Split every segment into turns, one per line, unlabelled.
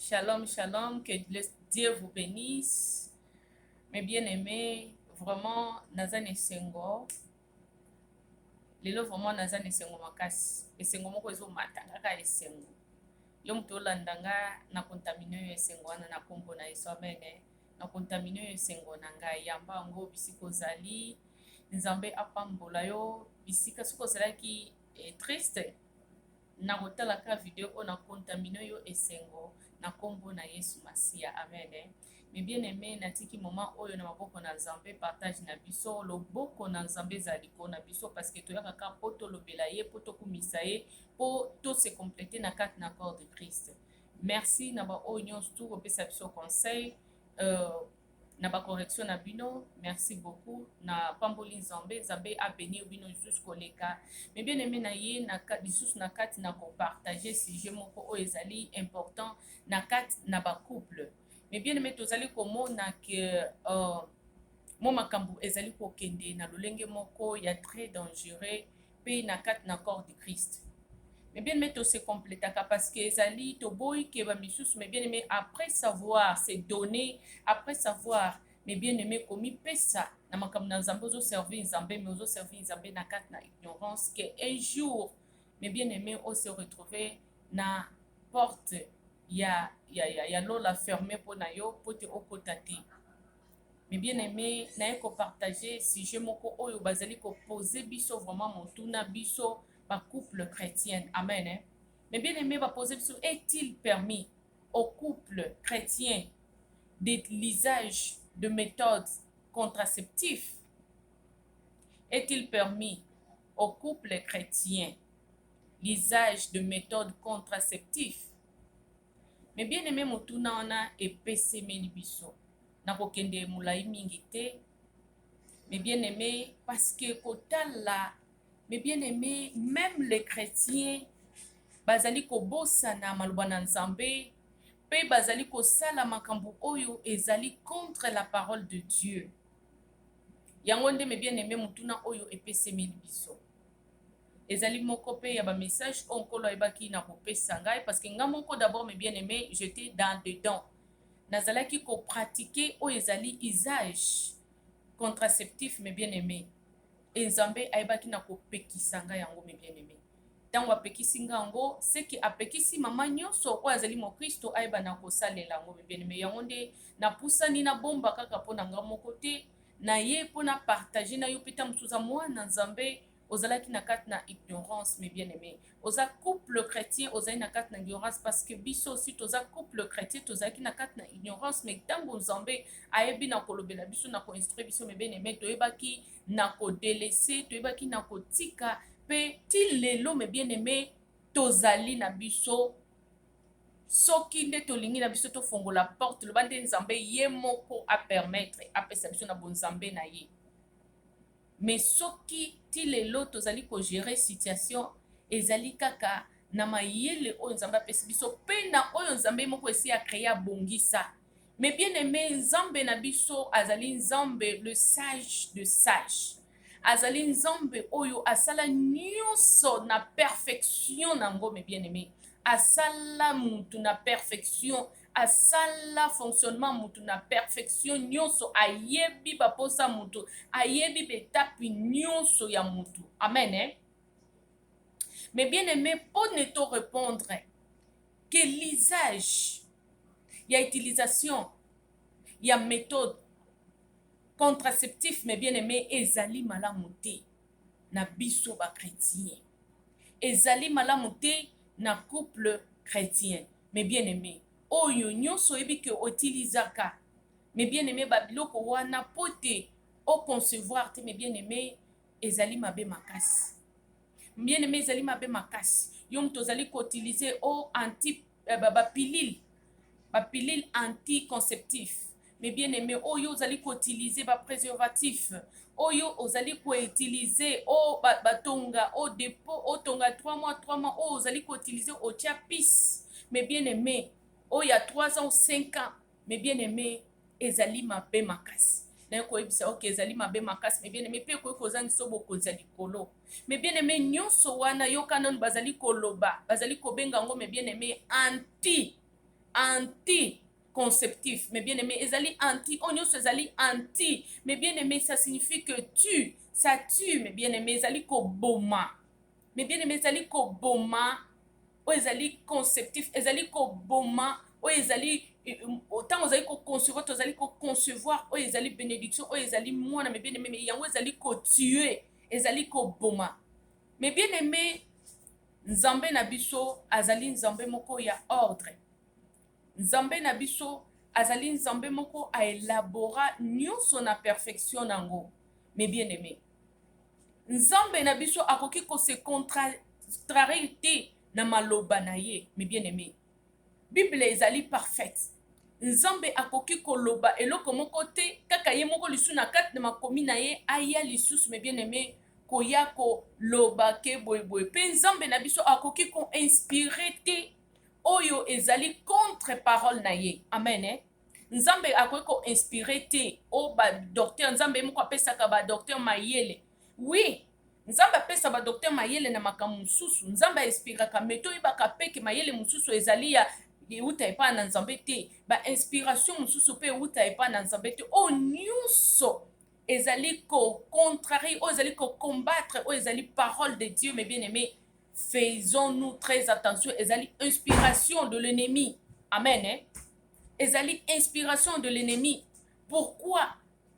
Shalom, shalom, que Dieu vous bénisse. Mes bien-aimés, vraiment, Nazane Sengo. Lelo vraiment Nazane Sengo makasi. Esengo moko ezo matanga ka esengo. Yo mtu olandanga na kontamine esengo na kombo na Yesu amene. Na kontamine esengo na ngai yamba ngo bisiko zali. Nzambe apambola yo bisika suko zalaki triste. Na kotalaka video o na kontamine yo esengo na kombo na Yesu Masia amen. Mais bien aimé natiki moment oyo na maboko na Nzambe partage na biso loboko na Nzambe zaliko na biso parce que toyaka ka poto lobela ye poto kumisa ye po to se compléter na carte na corps de Christ. Merci na ba oyo nyonso tu kopesa biso conseil na ba correction na bino. Merci beaucoup na pamboli Nzambe Nzambe a béni bino jusqu'au leka. Mais bien aimé na ye na lisusu na kati na ko partager sujet moko oyo ezali important na kati na ba couple. Mais bien aimé tozali komona que mo makambo ezali kokende na lolenge moko ya très dangereux pe na kati na corps de Christ. Mais bien aimé to se complétaka parce que ezali to boy ke ba misusu. Mais bien aimé après savoir se donner, après savoir mais bien aimé komi pesa na makambo na Nzambe ozo servir Nzambe mais ozo servir Nzambe na kati na ignorance que un jour mais bien aimé on se retrouver na porte ya lola fermé pour na yo pote okotati. Mais bien aimé na ko partager sujet moko oyo bazali ko poser biso vraiment motuna biso ba couple chrétien amen hein? Mais bien aimé va poser biso est-il permis au couple chrétien de l'usage de méthodes contraceptives? Est-il permis au couple chrétien l'usage de méthodes contraceptives? Mais bien aimé motuna wana epesemeli biso na kokende mulai mingi te. Mais bien aimé parce que kotala mais bien aimé même les chrétiens bazali kobosana maloba na Nzambe pe bazali kosala makambo oyo ezali contre la parole de Dieu. Yango nde mais bien aimé motuna oyo epesemeli biso. Ezali moko pe ya ba message onkolo ebaki na kopesa ngai parce que nga moko d'abord mais bien aimé j'étais dans dedans. Nazalaki ko pratiquer o ezali usage contraceptif mais bien aimé. Et Nzambe ayebaki na kopekisa ngai yango mais bien aimé. Tango apekisi ngango c'est que apekisi mama nyonso o azali mo Kristo ayeba na kosalela yango mais bien aimé. Yango nde na pusani na bomba kaka pona nga moko te na ye pona partager na yo pita musuza mwana Nzambe ozalaki na kati na ignorance mais bien aimé. Oza couple chrétien ozali na kati na ignorance parce que biso aussi toza couple chrétien tozalaki na kati na ignorance mais tango Nzambe ayebi na kolobela biso na ko instruire biso mais bien aimé toyebaki na ko délaisser toyebaki na kotika pe ti lelo mais bien aimé tozali na biso soki nde tolingi na biso tofongola porte loba nde Nzambe ye moko a permettre apesa biso na bonzambe na ye. Mais soki ti lelo tozali ko gérer situation ezali kaka na mayele oyo Nzambe apesi biso pe na oyo Nzambe moko esi a créé abongisa. Mais bien aimé Nzambe na biso azali Nzambe le sage de sage. Azali Nzambe oyo asala nyonso na perfection nango mais bien aimé. Asala mutu na perfection. Asala fonctionnement mutu na perfection nyonso ayebi baposa mutu ayebi betapi nyonso ya mutu amen hein? Mais bien aimé pour ne te répondre que l'usage ya utilisation ya méthode contraceptif mais bien aimé ezali malamu te na biso ba chrétien ezali malamu te na couple chrétien mais bien aimé oyo nyonso yebi ke otilizaka mais bien aimé babiloko wana pote o concevoir te mais bien aimé ezali mabe makasi bien aimé ezali mabe makasi yo mutu ozali koutilize o anti bapilule anticonceptif mais bien aimé oyo ozali koutilize bapréservatif oyo ozali koutilize o batonga o dépôt otonga 3 mois oyo ozali koutilize otia pis mais bien aimé oyo ya 3 ans ou 5 ans mais bien aimé ezali mabe makasi na koyebisa ok ezali mabe makasi mais bien aimé pe koyi kozangisa bokonzi likolo mais bien aimé nyonso wana yoka nanu bazali koloba bazali kobenga yango mais bien aimé anti anti-conceptif, mes bien-aimés, ezali anti, on nyonso ezali anti, mes bien-aimés, ça signifie que tu, ça tue, mes bien-aimés, ezali koboma, mes bien-aimés, ezali koboma, oyo ezali conceptif, ezali koboma, oyo ezali ntango ozali koconcevoir, tozali koconcevoir oyo ezali bénédiction, oyo ezali mwana, mes bien-aimés, yango ezali kotue, ezali koboma. Mes bien-aimés, nzambe na biso azali nzambe moko ya ordre. Nzambe na biso azali nzambe moko aelabora nyonso na perfection nango. Mes bien-aimés, nzambe na biso akoki kose contrarie te na maloba na ye. Mes bien-aimés, bible ezali parfaite. Nzambe akoki koloba eloko moko te kaka ye moko lisusu na kati na makomi na ye aya lisusu, mes bien-aimés, koya koloba ke boyeboye. Mpe nzambe na biso akoki koinspire te oyo ezali contre parole na ye. Amen, eh? Nzambe akoki koinspire te o badocteur, nzambe moko apesaka badocteur mayele. Oui, nzambe apesa badocteur mayele na makambo mosusu, nzambe ainspiraka me toyebaka peke mayele mosusu ezali ya euta epai na nzambe te, bainspiration mosusu mpe euta epai na nzambe te, oyo nyonso ezali kocontrarie, oyo ezali kocombattre, oyo ezali parole de Dieu. Mes bien-aimés, faisons-nous très attention, ezali inspiration de l'ennemi. Amen, eh? Ezali inspiration de l'ennemi. Pourquoi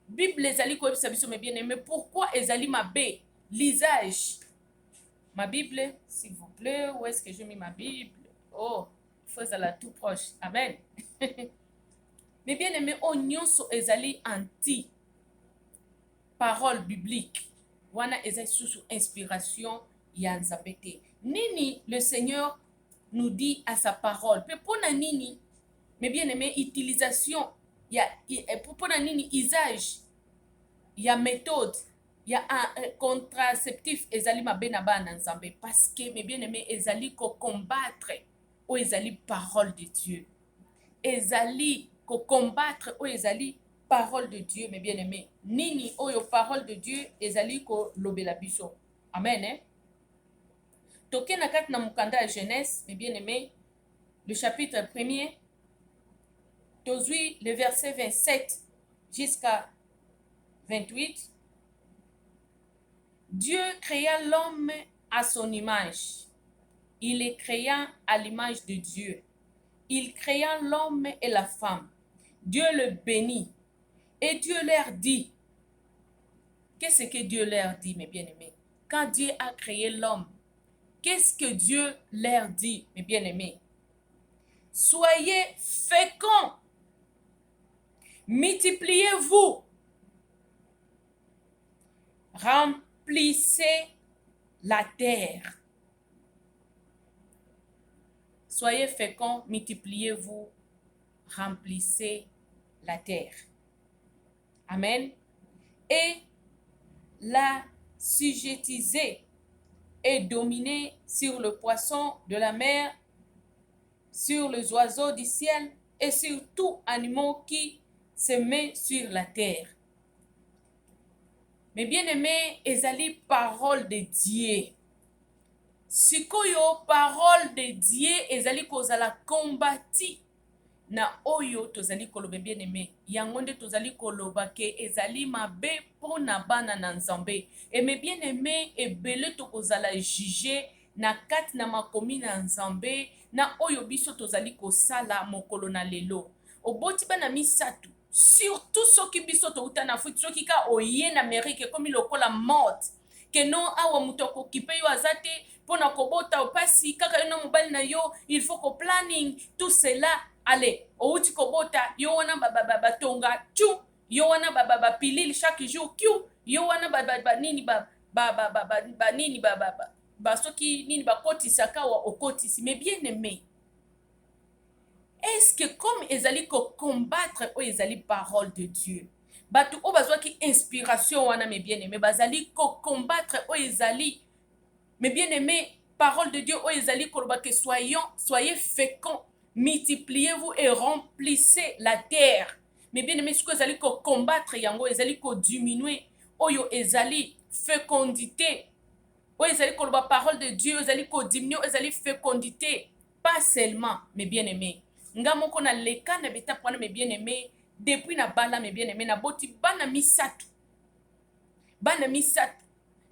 Bible ezali koyebisa biso, mes bien-aimés, pourquoi ezali mabe? Lisage. Ma Bible, s'il vous plaît, où est-ce que j'ai mis ma Bible? Oh, il faut ezala tout proche. Amen. Mes bien-aimés, o nyonso ezali anti parole biblique. Wana ezali sous inspiration ya nzambe te. Nini le Seigneur nous dit à sa parole? Pe pona nini, mes bien-aimés, utilisation ya pona nini usage ya méthode ya contraceptif ezali mabe na bana nzambe, parce que mes bien-aimés ezali ko combattre o ezali parole de Dieu, ezali ko combattre o ezali parole de Dieu. Mes bien-aimés, nini oyo parole de Dieu ezali ko lobela biso. Amen, eh? Toke na kati na mukanda ya Genèse, mes bien-aimés, le chapitre 1er, tozwi le verset 27 jusqu'à 28. Dieu créa l'homme à son image. Il les créa à l'image de Dieu. Il créa l'homme et la femme. Dieu le bénit. Et Dieu leur dit, qu'est-ce que Dieu leur dit, mes bien-aimés? Quand Dieu a créé l'homme, qu'est-ce que Dieu leur dit, mes bien-aimés? Soyez féconds, multipliez-vous, remplissez la terre. Soyez féconds, multipliez-vous, remplissez la terre. Amen. Et la sujettisez et dominez sur le poisson de la mer, sur les oiseaux du ciel et sur tout animal qui se met sur la terre. Mes bien-aimés, ezali parole de Dieu. Sikoyo parole de Dieu ezali kozala kombati na oyo tozali koloba, bien-aimé. Yango nde tozali koloba ke ezali mabe pona bana na nzambe. Et mes bien-aimés, ebele tokozala juge na kati na makomi na nzambe na oyo biso tozali kosala mokolo na lelo. Oboti bana misatu, surtout soki biso touta na Afrique, soki ka oye na Amérique komi lokola mode ke non awa muto akokipe yo azate pona kobota opasi kaka yo na mobali na yo, il faut ko planning tout cela. Allez, outi kobota yo wana batonga tu, yo wana pilili chaque jour kiu, yo wana nini nini soki nini bakotisaka wa okotisi. Mais bien aimé, est-ce que comme ezali ko combattre o ezali parole de Dieu, batu o bazwaki inspiration wana, mes bien-aimés, bazali ko combattre o ezali, mes bien-aimés, parole de Dieu o ezali koloba que soyez féconds, multipliez-vous et remplissez la terre. Mais bien-aimés, ce que ezali ko combattre yango ezali ko diminuer oyo ezali fécondité, o ezali koloba parole de Dieu ezali ko diminuer, ezali fécondité. Pas seulement, mes bien-aimés, nga moko na leka na beta wana mes bien-aimés depuis na bala mes bien-aimés na boti bana misatu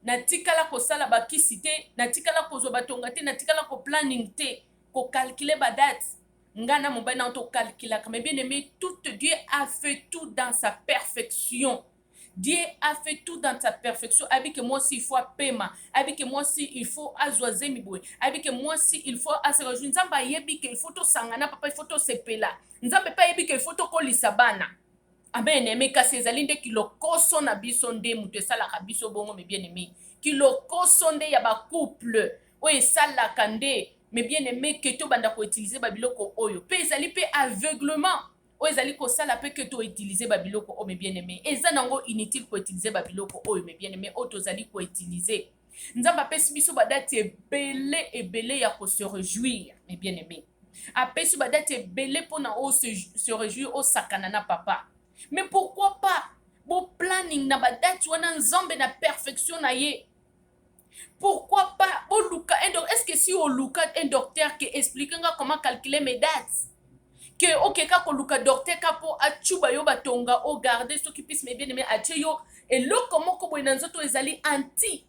natikala kosala bakisi te natikala kozwa batonga te natikala ko planning te ko calculer ba date nga na mobali na to calculaka mes bien-aimés tout Dieu a fait tout dans sa perfection. Dieu a fait tout dans sa perfection. Avec moi aussi il faut paiement. Avec moi aussi il faut azoazer miboui. Avec moi aussi il faut se rejoindre. Nzamba yebi que il faut to sangana papa il faut to sepela. Nzamba pa yebi que il faut to kolisa bana. Amen aimé kasi ezali nde kilokoso na biso nde mutu esalaka biso bongo mes bien-aimés. Kilokoso nde ya ba couple oyo esalaka nde mes bien-aimés ke to banda ko utiliser ba biloko oyo. Pe ezali pe aveuglement. Oyo ezali kosala pe ke to utiliser ba biloko oyo mes bien-aimés. Eza nango inutile ko utiliser ba biloko oyo mes bien-aimés oyo tozali ko utiliser. Nzamba apesi biso badate ebele ya ko se réjouir mes bien-aimés. Apesi badate ebele mpona o se réjouir o sakana na papa. Mais pourquoi pas bon planning na badate wana nzambe na perfection na ye. Pourquoi pas bon luka est-ce que si on luka un docteur qui explique comment calculer mes dates que ok ka ko luka docteur ka po achuba yo batonga o garder ce qui puisse mes bien-aimés atie yo eloko moko boye na nzoto ezali anti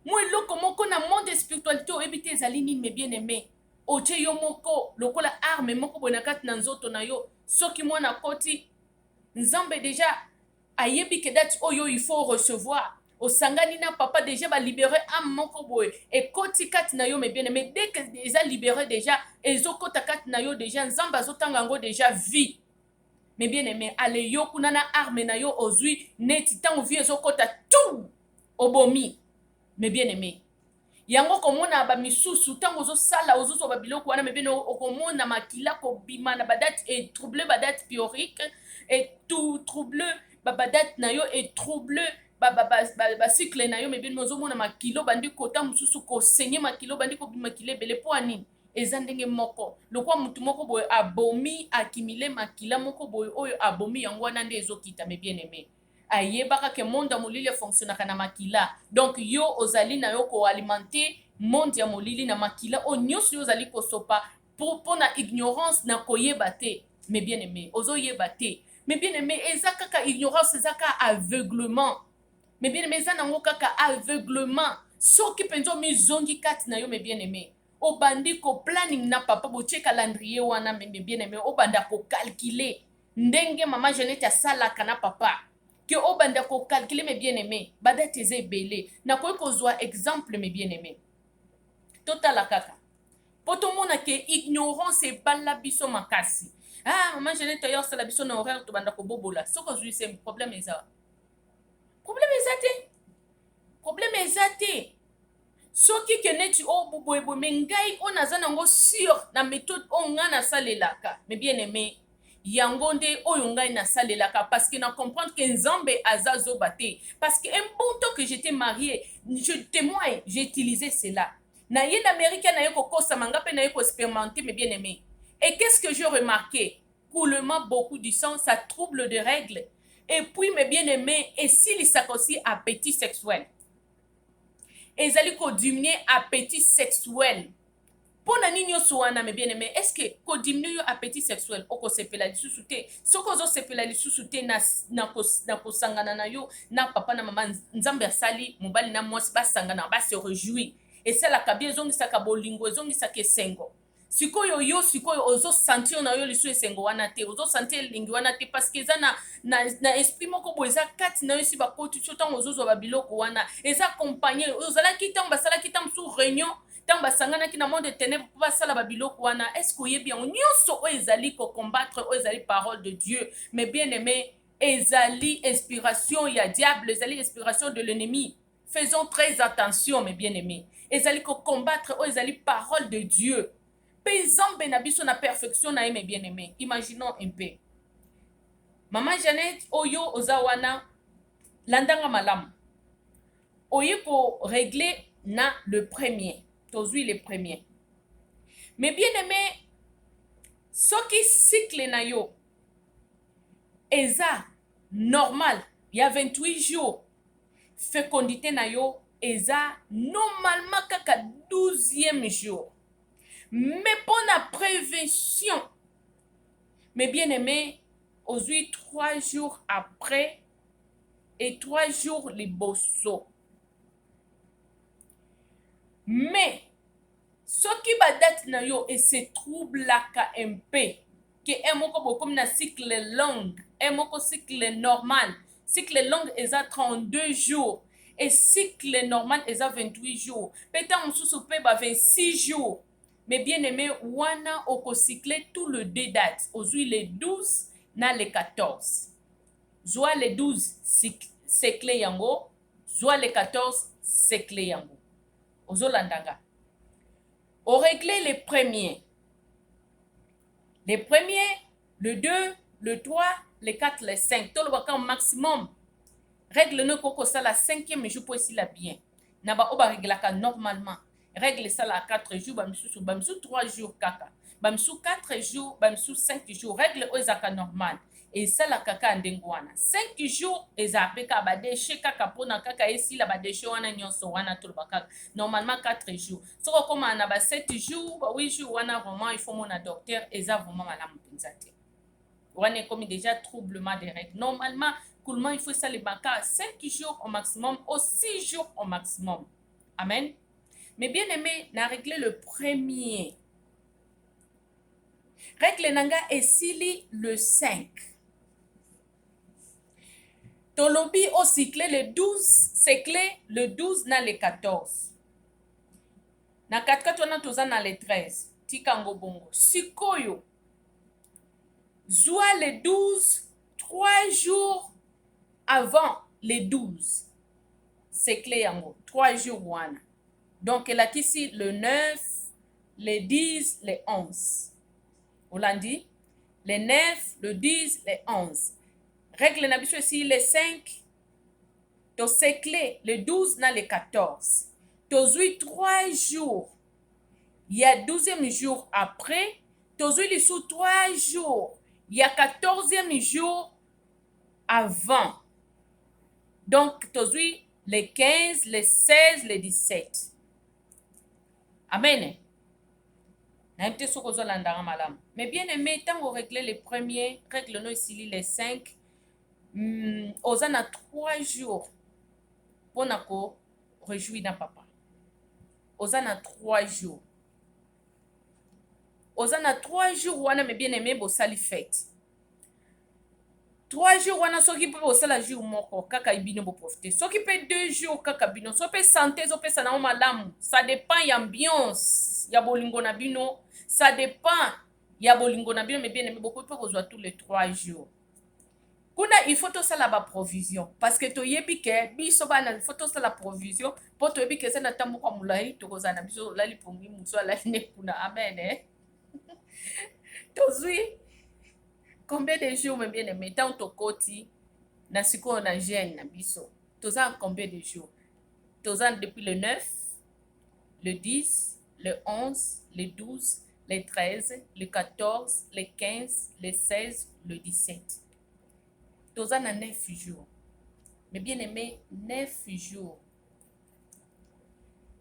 moi eloko moko na monde spiritualité o ebite ezali nini mes bien-aimés otie yo moko lokola arme moko boye na kati na nzoto na yo soki mwana koti nzambe déjà ayebi ke date oyo il faut recevoir osangani na papa déjà ba libérer âme moko boye ekoti kati na yo mes bien-aimés dès que déjà libéré déjà ezokota kati na yo déjà nzambe azotanga ngo déjà vie mes bien-aimés ale yo kuna na arme na yo ozwi neti tango vie ezokota tout obomi mes bien-aimés yango komona ba misusu tango ozosala ozoso ba biloko wana mes bien-aimés okomona makila kobima na badate et troubler badate pyrorique et tout trouble badate na yo et trouble ba cycle na yo mes bien-aimés ozomona makilo bandi kota mususu ko senye makilo bandi ko bima makile bele po anini eza ndenge moko lokwa mutu moko boye abomi akimile makila moko boye oyo abomi yango wana nde ezokita mes bien-aimés ayebaka ke monde ya molili fonctionnaka na makila donc yo ozali na yo ko alimenter monde ya molili na makila o nyonso yo ozali kosopa pour na ignorance na koyeba te mes bien-aimés ozoyeba te mes bien-aimés eza kaka ignorance eza kaka aveuglement mes bien-aimés eza nango kaka aveuglement soki penzo mizongi kati na yo mes bien-aimés obandi ko planning na papa botie calendrier wana mes bien-aimés obanda ko calculer ndenge mama Jeannette asalaka na papa que obanda ko calculer mes bien-aimés badate eza ebele nakoki kozwa exemple mes bien-aimés totala kaka po tomona ke ignorance ebala biso makasi mama Jeannette oyo osala biso na horaire tobanda kobobola soki ozwi se problème eza te soki ke neti o boyeboye me ngai o naza nango sur na méthode o nga nasalelaka mes bien-aimés yango nde oyo ngai nasalelaka parce que na comprendre que nzambe aza zoba te parce que un bon temps que j'étais mariée je témoigne j'ai utilisé cela na ye d'Amérique na ye kokosama nga pe na ye koexpérimenter mes bien-aimés et qu'est-ce que j'ai remarqué coulement beaucoup du sang ça trouble de règles et puis mes bien-aimés esilisaka aussi appétit sexuel ezali kodiminuer appétit sexuel mpona nini nyonso wana mes bien-aimés est-ce que kodiminuer yo appétit sexuel okosepela lisusu te soki ozosepela lisusu te na kosangana na yo na papa na mama nzambe asali mobali na mwasi basangana base réjouir esalaka bien ezongisaka bolingo ezongisaka esengo sikoyo yo sikoyo ozosentir na yo lisu esengo wana te ozosentir elingi wana te parce que eza na esprit moko boye eza kati na yo esi bakoti tio ntango ozozwa babiloko wana eza accompagné ozalaki ntango basalaki ntango mosusu réunion ntango basanganaki na monde ténèbre mpo basala babiloko wana estce oyebi yango nyonso oyo ezali kocombattre oyo ezali parole de Dieu mais bien aimé ezali inspiration ya diable ezali inspiration de l'ennemi faisons très attention mes bien aimés ezali kocombattre oyo ezali parole de Dieu mpe nzambe na biso na perfection na ye mes bien aimés imaginons un peu mama Jeannette oyo oza wana landanga malamu oye korégler na le premier tozwi le premier mais bien aimé soki cycle na yo eza normal ya 28 jours fécondité na yo eza normalement kaka 12e jour Mais pour la prévention, mes bien-aimés, aujourd'hui 3 jours après et 3 jours les bossos. Mais ce qui va date na yo et se trouble là un peu que un moko comme na cycle long, un moko cycle normal. Cycle long est à 32 jours et cycle normal est à 28 jours. Peut-être on sous peut 26 jours. Mais bien aimé, wana oko cycler tout le deux dates. Aujourd'hui les 12 na les 14. Soit les 12 cycle yango, soit les 14 cycle yango. Ozolandanga. On réglait les premiers. Les premiers, le 2, le 3, le 4, le 5. Tout le temps maximum. Règle ne koko ça la 5e jour pour ici la bien. Naba oba règle normalement. Règle ça la 4 jours, bamsou 3 jours kaka. Bamsou 4 jours, bamsou 5 jours. Règle ozaka normal. Et ça la kaka ndengwana. 5 jours ezape ka ba déchet kaka pona kaka esi la ba déchet wana nyonso wana tout le bakaka. Normalement 4 jours. Soko comme on a ba 7 jours, ba 8 jours wana vraiment il faut mon docteur eza vraiment malamu pensate. Wana comme déjà troublement des règles. Normalement coulement il faut ça les baka 5 jours au maximum ou 6 jours au maximum. Amen. Mais bien aimé, na réglé le premier. Règle nanga esili le 5. Tolobi au cycle le 12, cycle le 12 na le 14. Na 4 wana toza na le 13. Tikango bongo. Sikoyo. Zoua le 12, 3 jours avant les 12. Cycle yango. 3 jours wana. Donc là ici le 9, le 10, le 11. On l'a dit? Le 9, le 10, le 11. Règle n'habitude ici les 5, to cycle le 12 na le 14. Tozui 3 jours. Il y a 12e jour après. Tozui les sous 3 jours. Il y a 14e jour avant. Donc tozui les 15, les 16, les 17. Amen. Mais bien aimé, tant qu'on règle les premiers, règle nous ici les 5. Oza na 3 jours pour nako réjouir na papa. Oza na 3 jours. Oza na 3 jours wana mais bien aimé bo sali fête. 3 jours wana soki pe bo sala jour moko kaka ibino bo profiter. Soki pe 2 jours kaka bino so pe santé so pe sana malamu. Ça dépend y ambiance ya bolingo na bino, ça dépend ya bolingo na bino mais bien aimé beaucoup pe kozwa tous les 3 jours. Kuna il faut tout ça la provision parce que to yebi ke biso bana il faut tout ça la provision pour to yebi ke ça na tamu kwa mulai to kozana biso lali pongi muso la ne kuna amen tozui combien de jours mais bien aimé tant to koti na siko na jeune na biso toza combien de jours toza depuis le 9 le 10 le 11 le 12 le 13 le 14 le 15 le 16 le 17. Toza na 9 jours. Mais bien aimé, 9 jours.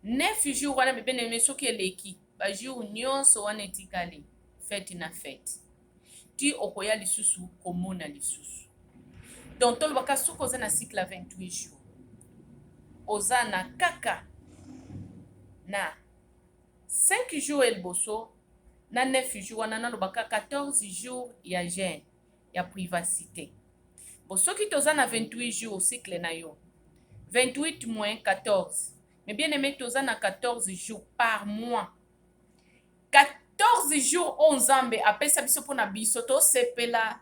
9 jours, wana, mais bien aimé, ce qui est l'équipe. Ba jour, nyonso wana etikali. Fête na fête. Tu okoya lisusu, komona lisusu. Donc, tol baka suko oza na cycle à 28 jours. Oza na kaka. Na 5 jours el bosso. Na 9 jours, wana na baka 14 jours ya jeûne, ya privacité. Bon, ceux qui toza na 28 jours au cycle na yo. 28 moins 14. Mais bien aimé, toza na 14 jours par mois. 14 jours on zambe apesa biso pona biso to sepela.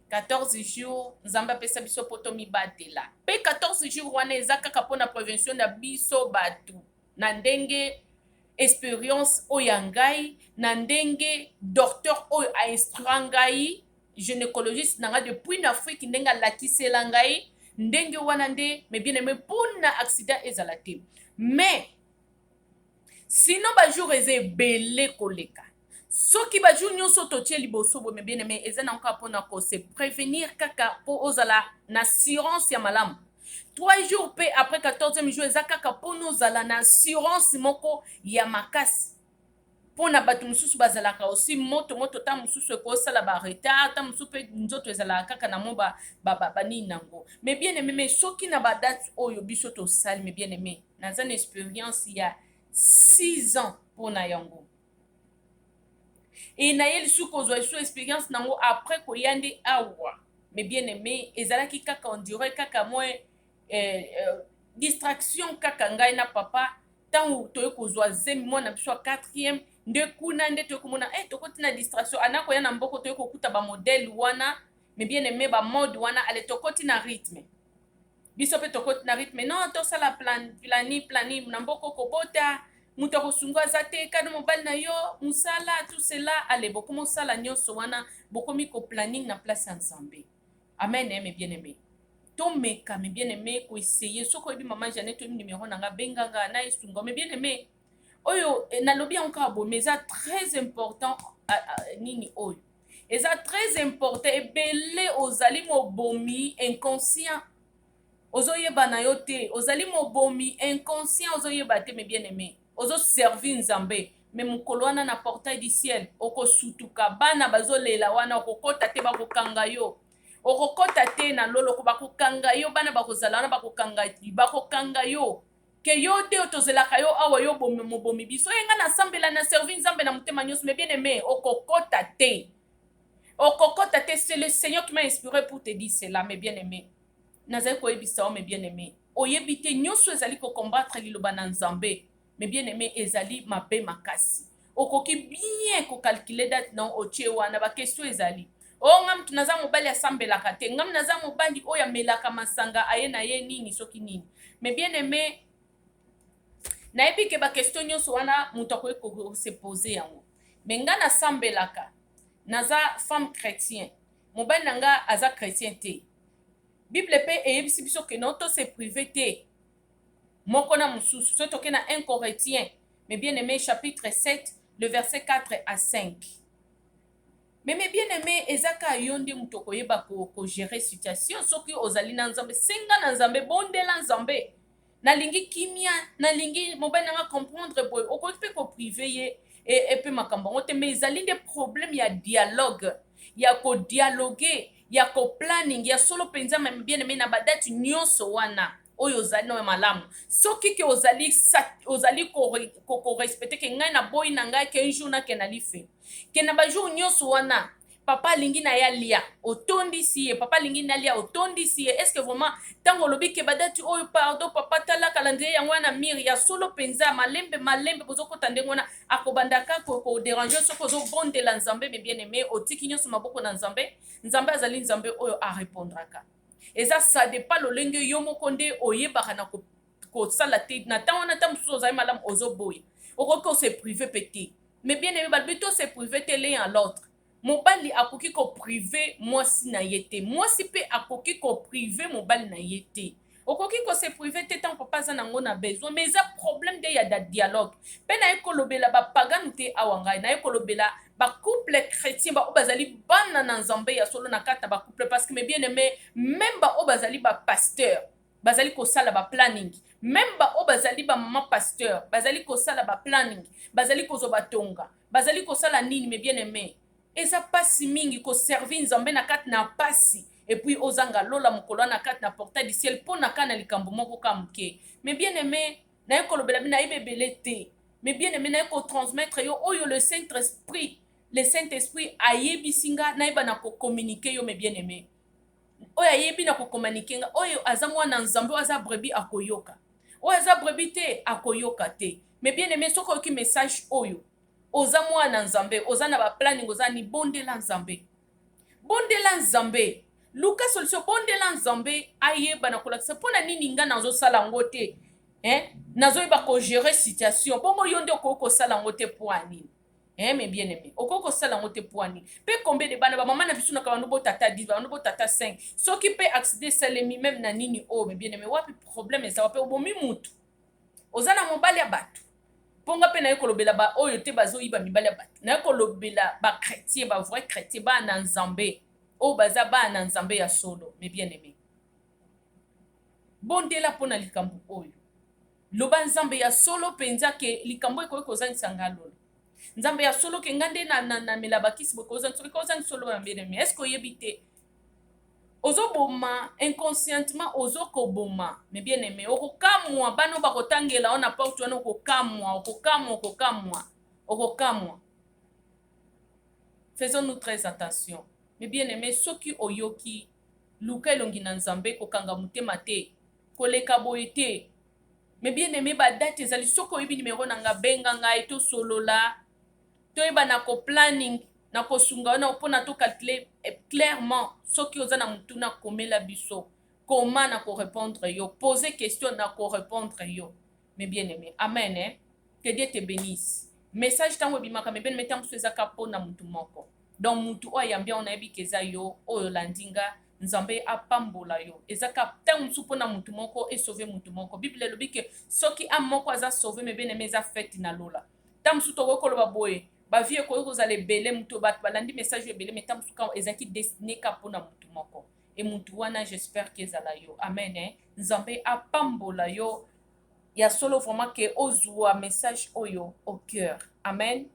14 jours nzambe apesa biso poto mi batela. Pe 14 jours wana eza kaka pona prévention na biso batu. Na ndenge expérience oyangai, na ndenge docteur oy a instruangai. Gynécologiste nanga depuis l'Afrique ndenga latisela ngai ndenge wana nde mais bien aimé pona accident ezala te mais sinon ba jour eze belé koleka soki ba jour nyonso totie liboso bo mais bien aimé ezana encore pona ko se prévenir kaka po ozala na assurance ya malamu 3 jours pe après 14e jour ezaka kaka pona ozala na assurance moko ya makasi mpona bato mosusu bazalaka aussi moto ta mosusu ekosala baretard ta mosusu mpe nzoto ezalaka kaka na mo banini nango. Mais bien aimé, mais soki na badate oyo biso tosali, mais bien aimé, naza na expérience ya 6 ans mpona yango. E naye lisusu kozwa lisusu expérience nango après koya nde awa. Mais bien aimé, ezalaki kaka on dirait kaka mwa distraction kaka ngai na papa ntango toye kozwa zemi mwana biso ya 4e nde kuna nde toye komona tokoti na distraction anakoya na mboko toye kokuta bamodele wana. Mais bien aimé, bamode wana ale tokoti na rythme biso mpe tokoti na rythme non tosala plani na mboko kobota moto akosungu aza te kade mobali na yo mosala tout cela ale bokomi osala nyonso wana bokomi koplanning na place ya nzambe. Amen. Mais bien aimé, tomeka mais bien aimé koessaye soki oyebi mama Janette oyebi numéro nanga benganga na esunga. Mais bien aimé oyo nalobi yango kaka boye, mais eza très important nini oyo eza très important. Ebele ozali mobomi inconscient ozoyeba na yo te, ozali mobomi inconscient ozoyeba te. Mais bien aimé ozoservi nzambe me mokolo wana na portail du ciel okosutuka bana bazolela wana okokota te bakokanga yo, okokota te na loloko bakokanga yo, bana bakozala wana bakokanga yo ke yo te otozelaka yo awa yo mobomi biso yenga na sambela na servi nzambe na motema nyonso. Mais bien aimé okokota te, okokota te. C'est le Seigneur qui m'a inspiré pour te dire cela. Mais bien aimé nazali koyebisa o, mais bien aimé oyebi te nyonso ezali kokombattre liloba na nzambe. Mais bien aimé ezali mabe makasi okoki bien kokalkule date na otie wana bakestio ezali nga mtu naza mobali asambelaka te, nga naza mobali oyo amelaka masanga aye na ye nini soki nini. Mais bien aimé nayebi ke bakestio nyonso wana moto akoki kose pose yango. Mais nga nasambelaka naza femme chrétien, mobali na nga aza chrétien te. Bible pe eyebisi biso ke non tose privé te moko na mosusu. So toke na 1 Corinthiens, mais bien aimé chapitre 7 le verset 4 à 5. Mais bien aimé ezaka yo nde moto koyeba ko gérer situation. Soki ozali na nzambe senga na nzambe, bondela nzambe. Nalingi kimia, nalingi mobali nanga comprendre boy okoki pe ko privé ye et pe makambo ngote. Mais ezali nde problème ya dialogue, ya ko dialoguer, ya ko planning, ya solo penza. Mais bien aimé na badate nyonso wana oyo ozali no malamu soki ke ozali ko respecter ke ngai na boy na ngai ke un jour na ke na life ke na ba jour nyonso wana papa lingi na ya lia otondisi ye, papa lingi na lia otondisi ye. Est-ce que vraiment tango lobi ke badati oyo pardon papa tala calendrier yango na mire ya solo penza malembe bozokota ndenge wana akobandaka ko déranger soko zo bondela nzambe. Mais bien aimé otiki nyonso maboko na nzambe, nzambe azali nzambe oyo a répondraka. Eza ça dépend lolenge yo moko nde oyebaka na kosala te na ntango wana ntango mosusu ozali malamu ozoboya okoki ose privé pete. Mais bien aimé balobi tose privé te l'un à l'autre. Mobali akoki ko privé mwasi na ye te, mwasi mpe akoki ko privé mobali na ye te. Okoki kose privé te ntango papa aza nango na besoin. Mais eza problème nde ya da dialogue mpe naye kolobela bapaganu te awa ngai, naye kolobela couple chrétien ba bazali bana na nzambe ya solo na kata ba couple. Parce que mais bien aimé même ba bazali ba pasteur bazali ko sala ba planning, même ba bazali ba maman pasteur bazali ko sala ba planning, bazali ko zo batonga, bazali ko sala nini. Mais bien aimé eza pasi mingi ko servir nzambe na kata na pasi et puis ozanga lola mokolo na kata na portail du ciel pona kana likambo moko kamuke. Mais bien aimé naye kolobela bina ibebele te. Mais bien aimé naye ko transmettre yo oyo le Saint-Esprit ayebisi nga nayeba na communiquer yo. Mais bien aimé oyo ayebi na communiquer nga oyo aza mwana nzambe aza brebis akoyoka, oyo aza brebis te akoyoka te. Mais bien aimé soki oyoki message oyo oza mwana nzambe, oza na ba planning, oza ni bondela nzambe, bondela nzambe, luka solution, bondela nzambe ayeba na kolakisa mpona nini nga nazosala ngo te nazoyeba ko gérer situation bongo yo nde okoki kosala ngo te po anini. Mais bien aimé okoki kosala ngo te po anini. Mpe combien de bana bamama na biso na kabando botata 10 bando botata 5 soki mpe accident esalemi même na nini o. Mais bien aimé wapi problème ezawa mpe obomi mutu oza na mobali ya bato mponga mpe naye kolobela ba oyo te bazoyiba mibali ya bato, naye kolobela ba chrétien ba vrai chrétien bana nzambe oyo baza bana nzambe ya solo. Mais bien aimé bondela mpona likambo oyo loba nzambe ya solo penza ke likambo ekoki kozangisa nga lolo. nzambe ya solo ke ngande na melabakisi bokozan soki kozan solo ya bien-aimé est ce que oyebi te ozoboma inconscientement ozokoboma me bien-aimé okokamwa bana bakotangela ona porte wana okokamwa. Faisons-nous très attention. Mais bien-aimé, soki oyoki luka elongi na nzambe kokanga motema te koleka boye te. Mais bien-aimé, badate ezali soki oyebi nimero na nga benga ngai tosolola toyeba na planning na kosunga wana mpona tocalcule clairement soki oza na mutuna komela biso comment na korépondre yo poser question na korépondre yo. Mais bien-aimé, amen, hein? Que Dieu te bénisse. Message tango ebimaka me bien-aimé tango so ezaka mpona mutu moko donc mutu oyo ayambi ona yebi ke eza yo oyo landinga nzambe apambola yo ezaka ntango mosusu mpona mutu moko esauve mutu moko bible elobi ke soki ame moko aza sauve me bien-aimé eza fete na lola ntango mosusu tokoki koloba boye bavie ekoki kozala ebele mutu bato balandi message oyo ebele me ntango mosusu ezalaki destine ka mpona mutu moko e mutu wana j'espère ke ezala yo amen, hein? Nzambe apambola yo ya solo vraiment ke ozwa message oyo au cœur. Amen.